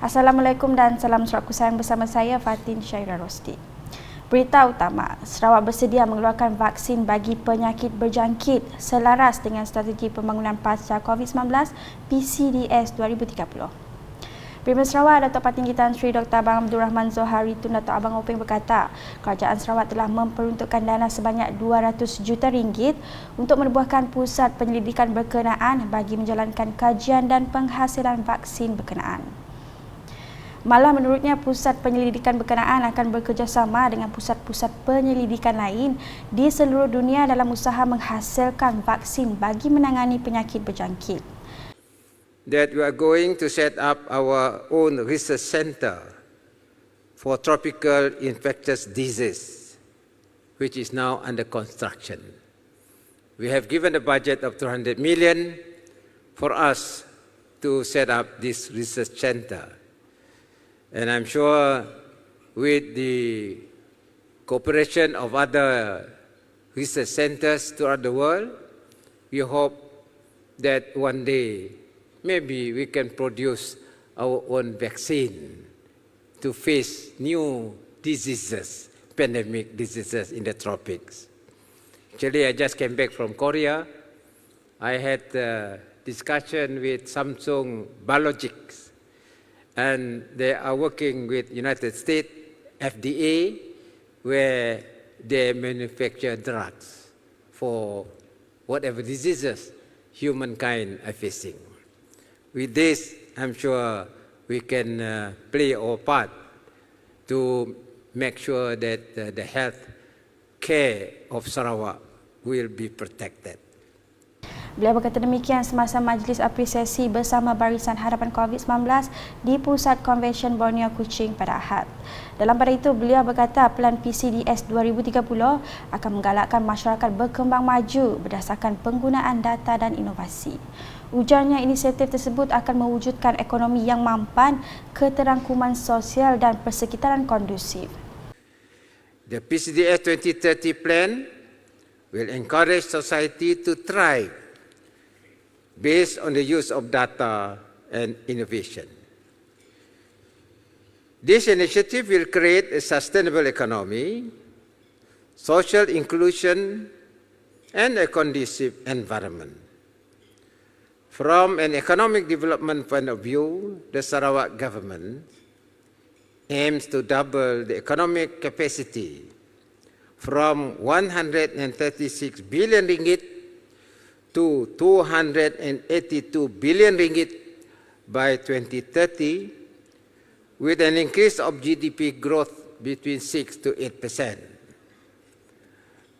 Assalamualaikum dan salam Sarawak Sayang bersama saya Fatin Syaira Rosti. Berita utama, Sarawak bersedia mengeluarkan vaksin bagi penyakit berjangkit selaras dengan strategi pembangunan pasca COVID-19 PCDS 2030. Premier Sarawak Datuk Patinggi Tan Sri Dr. Abang Abdul Rahman Zohari Tun Datuk Abang Openg berkata, Kerajaan Sarawak telah memperuntukkan dana sebanyak RM200 juta untuk menubuhkan pusat penyelidikan berkenaan bagi menjalankan kajian dan penghasilan vaksin berkenaan. Malah menurutnya, pusat penyelidikan berkenaan akan bekerjasama dengan pusat-pusat penyelidikan lain di seluruh dunia dalam usaha menghasilkan vaksin bagi menangani penyakit berjangkit. That we are going to set up our own research center for tropical infectious disease, which is now under construction. We have given a budget of 200 million for us to set up this research center. And I'm sure with the cooperation of other research centers throughout the world, we hope that one day maybe we can produce our own vaccine to face new diseases, pandemic diseases in the tropics. Actually, I just came back from Korea. I had a discussion with Samsung Biologics, and they are working with United States FDA, where they manufacture drugs for whatever diseases humankind are facing. With this, I'm sure we can play our part to make sure that the health care of Sarawak will be protected. Beliau berkata demikian semasa majlis apresiasi bersama Barisan Hadapan COVID-19 di Pusat Konvensyen Borneo Kuching pada Ahad. Dalam pada itu, beliau berkata pelan PCDS 2030 akan menggalakkan masyarakat berkembang maju berdasarkan penggunaan data dan inovasi. Ujarnya, inisiatif tersebut akan mewujudkan ekonomi yang mampan, keterangkuman sosial dan persekitaran kondusif. The PCDS 2030 plan will encourage society to thrive based on the use of data and innovation. This initiative will create a sustainable economy, social inclusion, and a conducive environment. From an economic development point of view, the Sarawak government aims to double the economic capacity from 136 billion ringgit to 282 billion ringgit by 2030, with an increase of GDP growth between 6 to 8%.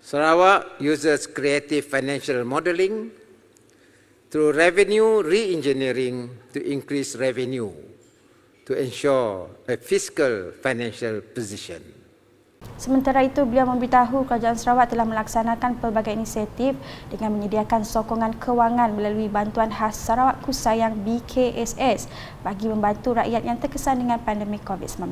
Sarawak uses creative financial modeling through revenue re-engineering to increase revenue to ensure a fiscal financial position. Sementara itu, beliau memberitahu Kerajaan Sarawak telah melaksanakan pelbagai inisiatif dengan menyediakan sokongan kewangan melalui bantuan khas Sarawak Kusayang BKSS bagi membantu rakyat yang terkesan dengan pandemik COVID-19.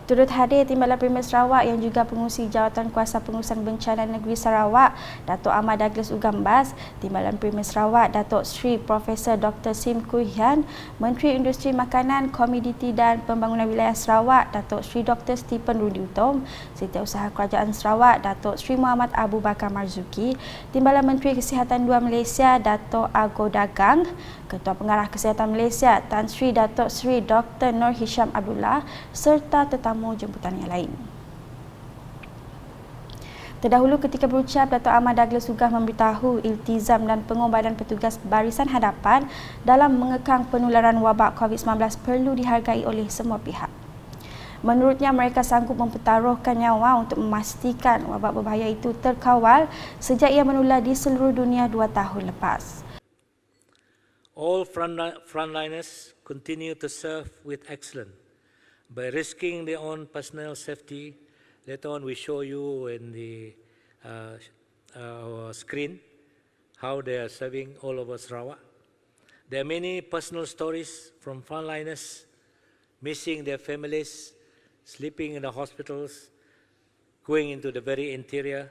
Turut hadir Timbalan Premier Sarawak yang juga pengurusi Jawatan Kuasa Pengurusan Bencana Negeri Sarawak, Datuk Ahmad Douglas Ugambas, Timbalan Premier Sarawak, Datuk Sri Profesor Dr. Sim Kui Hian, Menteri Industri Makanan, Komoditi dan Pembangunan Wilayah Sarawak, Datuk Sri Dr. Stephen Rudi Utom, Setiausaha Kerajaan Sarawak, Datuk Sri Muhammad Abu Bakar Marzuki, Timbalan Menteri Kesihatan II Malaysia, Datuk Argo Dagang, Ketua Pengarah Kesihatan Malaysia, Tan Sri Datuk Sri Dr. Nur Hisham Abdullah, serta tetamu jemputan yang lain. Terdahulu ketika berucap, Datuk Ahmad Douglas Ugah memberitahu iltizam dan pengorbanan petugas Barisan Hadapan dalam mengekang penularan wabak COVID-19 perlu dihargai oleh semua pihak. Menurutnya, mereka sanggup mempertaruhkan nyawa untuk memastikan wabak berbahaya itu terkawal sejak ia menular di seluruh dunia 2 tahun lepas. All frontliners continue to serve with excellence by risking their own personal safety. Later on, we show you in the our screen how they are serving all over Sarawak. There are many personal stories from frontliners missing their families, sleeping in the hospitals, going into the very interior.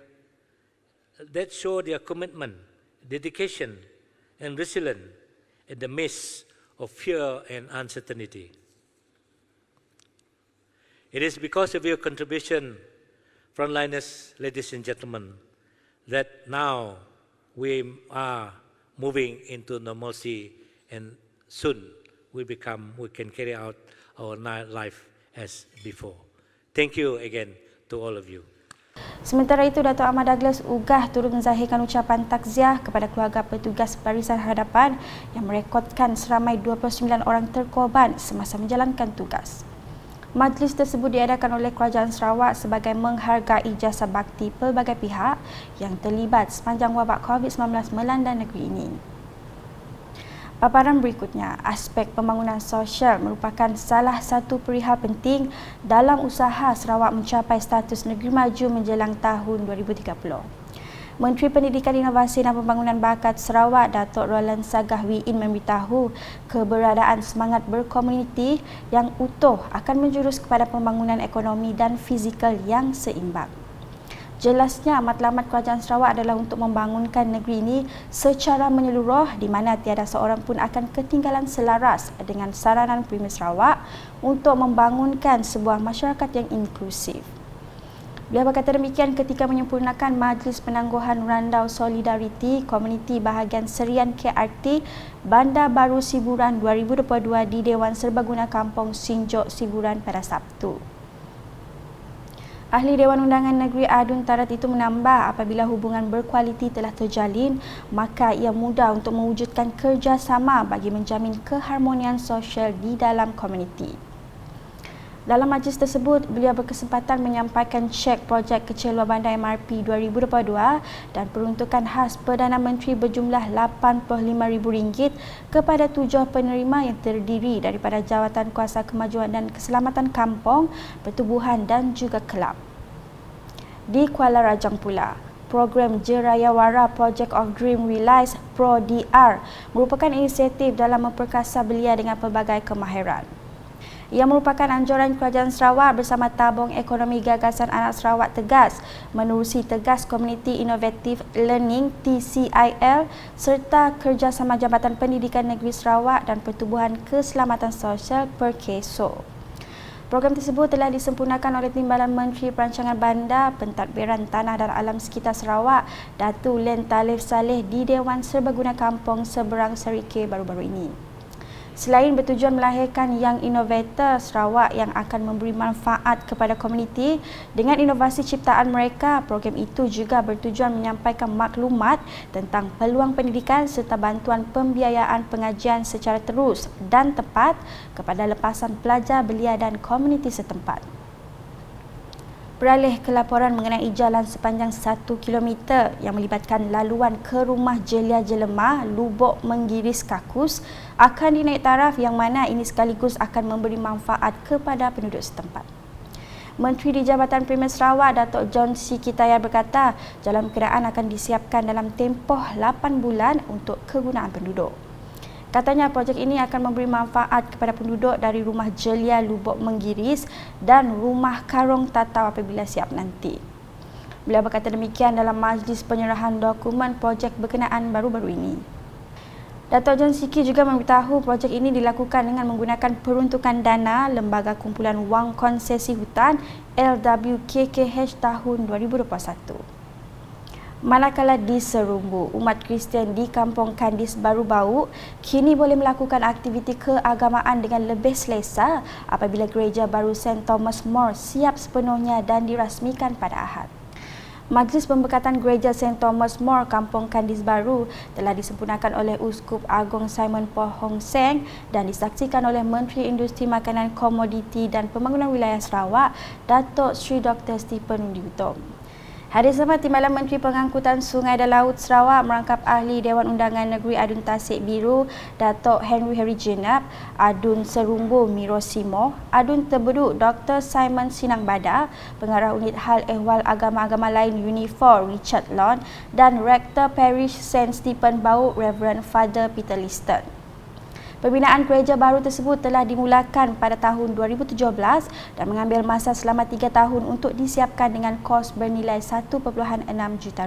That show their commitment, dedication, and resilience in the midst of fear and uncertainty. It is because of your contribution, frontliners, ladies and gentlemen, that now we are moving into normalcy, and soon we can carry out our life as before. Thank you again to all of you. Sementara itu, Dato' Ahmad Douglas Ugah turut menzahirkan ucapan takziah kepada keluarga petugas barisan hadapan yang merekodkan seramai 29 orang terkorban semasa menjalankan tugas. Majlis tersebut diadakan oleh Kerajaan Sarawak sebagai menghargai jasa bakti pelbagai pihak yang terlibat sepanjang wabak COVID-19 melanda negeri ini. Paparan berikutnya, aspek pembangunan sosial merupakan salah satu perihal penting dalam usaha Sarawak mencapai status negeri maju menjelang tahun 2030. Menteri Pendidikan, Inovasi dan Pembangunan Bakat Sarawak, Datuk Roland Sagah Wiin memberitahu keberadaan semangat berkomuniti yang utuh akan menjurus kepada pembangunan ekonomi dan fizikal yang seimbang. Jelasnya, matlamat Kerajaan Sarawak adalah untuk membangunkan negeri ini secara menyeluruh di mana tiada seorang pun akan ketinggalan selaras dengan saranan Premier Sarawak untuk membangunkan sebuah masyarakat yang inklusif. Beliau berkata demikian ketika menyempurnakan Majlis Penangguhan Randau Solidariti Komuniti Bahagian Serian KRT Bandar Baru Siburan 2022 di Dewan Serbaguna Kampung Sinjok Siburan pada Sabtu. Ahli Dewan Undangan Negeri Adun Tarat itu menambah apabila hubungan berkualiti telah terjalin, maka ia mudah untuk mewujudkan kerjasama bagi menjamin keharmonian sosial di dalam komuniti. Dalam majlis tersebut, beliau berkesempatan menyampaikan cek projek kecil luar bandar MRP 2022 dan peruntukan khas Perdana Menteri berjumlah RM85,000 kepada 7 penerima yang terdiri daripada Jawatan Kuasa Kemajuan dan Keselamatan Kampung, Pertubuhan dan juga kelab. Di Kuala Rajang pula, program Jerayawara Project of Dream Realize Pro-DR merupakan inisiatif dalam memperkasa belia dengan pelbagai kemahiran. Ia merupakan anjuran Kerajaan Sarawak bersama Tabung Ekonomi Gagasan Anak Sarawak Tegas menerusi Tegas Community Innovative Learning TCIL serta kerjasama Jabatan Pendidikan Negeri Sarawak dan Pertubuhan Keselamatan Sosial Perkeso. Program tersebut telah disempurnakan oleh Timbalan Menteri Perancangan Bandar, Pentadbiran Tanah dan Alam Sekitar Sarawak, Datuk Len Talif Saleh di Dewan Serbaguna Kampung Seberang Serike baru-baru ini. Selain bertujuan melahirkan Young Innovator Sarawak yang akan memberi manfaat kepada komuniti dengan inovasi ciptaan mereka, program itu juga bertujuan menyampaikan maklumat tentang peluang pendidikan serta bantuan pembiayaan pengajian secara terus dan tepat kepada lepasan pelajar belia dan komuniti setempat. Beralih ke laporan mengenai jalan sepanjang 1 km yang melibatkan laluan ke Rumah Jelia Jelemah, Lubuk Menggiris Kakus akan dinaik taraf yang mana ini sekaligus akan memberi manfaat kepada penduduk setempat. Menteri di Jabatan Premier Sarawak, Datuk John C. Kitayar berkata, jalan berkenaan akan disiapkan dalam tempoh 8 bulan untuk kegunaan penduduk. Katanya projek ini akan memberi manfaat kepada penduduk dari Rumah Jelia Lubuk Menggiris dan Rumah Karong Tatau apabila siap nanti. Beliau berkata demikian dalam majlis penyerahan dokumen projek berkenaan baru-baru ini. Datuk John Siki juga memberitahu projek ini dilakukan dengan menggunakan peruntukan dana Lembaga Kumpulan Wang Konsesi Hutan LWKKH tahun 2021. Manakala di Serumbu, umat Kristian di Kampung Kandis Baru Bau kini boleh melakukan aktiviti keagamaan dengan lebih selesa apabila Gereja Baru St. Thomas More siap sepenuhnya dan dirasmikan pada Ahad. Majlis Pembekatan Gereja St. Thomas More Kampung Kandis Baru telah disempurnakan oleh Uskup Agong Simon Poh Hong Seng dan disaksikan oleh Menteri Industri Makanan, Komoditi dan Pembangunan Wilayah Sarawak, Datuk Sri Dr. Stephen Undi Utom. Hadir bersama Timbalan Menteri Pengangkutan Sungai dan Laut Sarawak merangkap Ahli Dewan Undangan Negeri Adun Tasik Biru, Datuk Henry Heri Jenab, Adun Serumbu Miro Simo, Adun Tebeduk Dr. Simon Sinang Badar, Pengarah Unit Hal Ehwal Agama-Agama Lain Unifor Richard Lon dan Rektor Parish St. Stephen Bau Reverend Father Peter Liston. Pembinaan gereja baru tersebut telah dimulakan pada tahun 2017 dan mengambil masa selama 3 tahun untuk disiapkan dengan kos bernilai RM1.6 juta.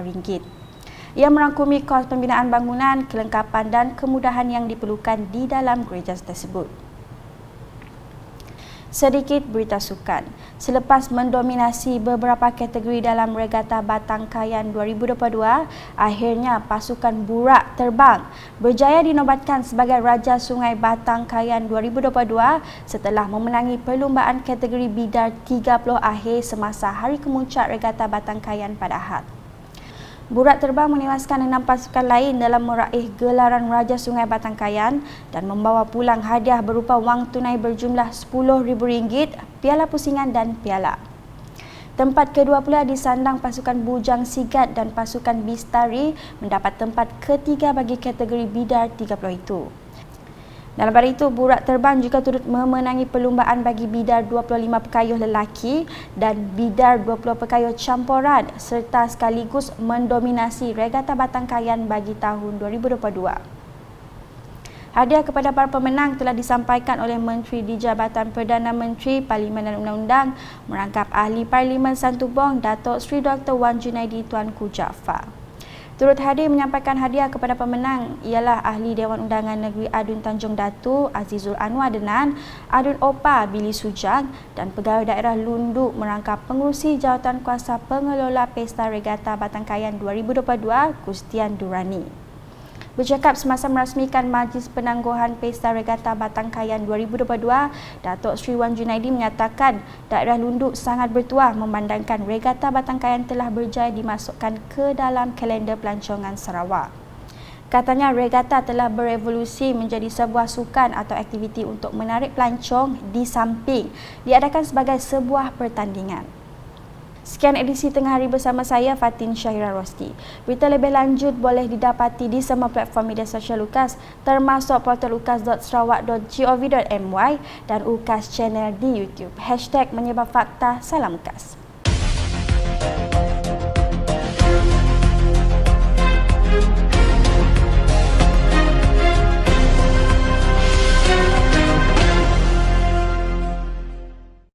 Ia merangkumi kos pembinaan bangunan, kelengkapan dan kemudahan yang diperlukan di dalam gereja tersebut. Sedikit berita sukan. Selepas mendominasi beberapa kategori dalam Regata Batangkayan 2022, akhirnya pasukan Burak Terbang berjaya dinobatkan sebagai Raja Sungai Batangkayan 2022 setelah memenangi perlumbaan kategori bidar 30 akhir semasa Hari Kemuncak Regata Batangkayan pada Ahad. Burak Terbang menewaskan 6 pasukan lain dalam meraih gelaran Raja Sungai Batangkayan dan membawa pulang hadiah berupa wang tunai berjumlah RM10,000, piala pusingan dan piala. Tempat kedua pula disandang pasukan Bujang Sigat dan pasukan Bistari mendapat tempat ketiga bagi kategori bidar 30 itu. Dalam pada itu, Burak Terbang juga turut memenangi perlumbaan bagi bidar 25 pekayuh lelaki dan bidar 20 pekayuh campuran serta sekaligus mendominasi Regata Batangkayan bagi tahun 2022. Hadiah kepada para pemenang telah disampaikan oleh Menteri di Jabatan Perdana Menteri Parlimen dan Undang-Undang merangkap Ahli Parlimen Santubong Datuk Seri Dr. Wan Junaidi Tuanku Jaafar. Turut hadir menyampaikan hadiah kepada pemenang ialah Ahli Dewan Undangan Negeri Adun Tanjung Datu Azizul Anwar Denan, Adun Opa Billy Sujang dan Pegawai Daerah Lundu merangkap Pengurusi Jawatan Kuasa Pengelola Pesta Regata Batangkayan 2022 Gustian Durrani. Bercakap semasa merasmikan Majlis Penangguhan Pesta Regata Batangkayan 2022, Datuk Seri Wan Junaidi menyatakan daerah Lundu sangat bertuah memandangkan Regata Batangkayan telah berjaya dimasukkan ke dalam kalender pelancongan Sarawak. Katanya regata telah berevolusi menjadi sebuah sukan atau aktiviti untuk menarik pelancong di samping diadakan sebagai sebuah pertandingan. Sekian edisi Tengah Hari bersama saya, Fatin Syahira Rosti. Berita lebih lanjut boleh didapati di semua platform media sosial UKAS termasuk portal ukas.sarawak.gov.my dan UKAS Channel di YouTube. #menyebarfakta, salam UKAS.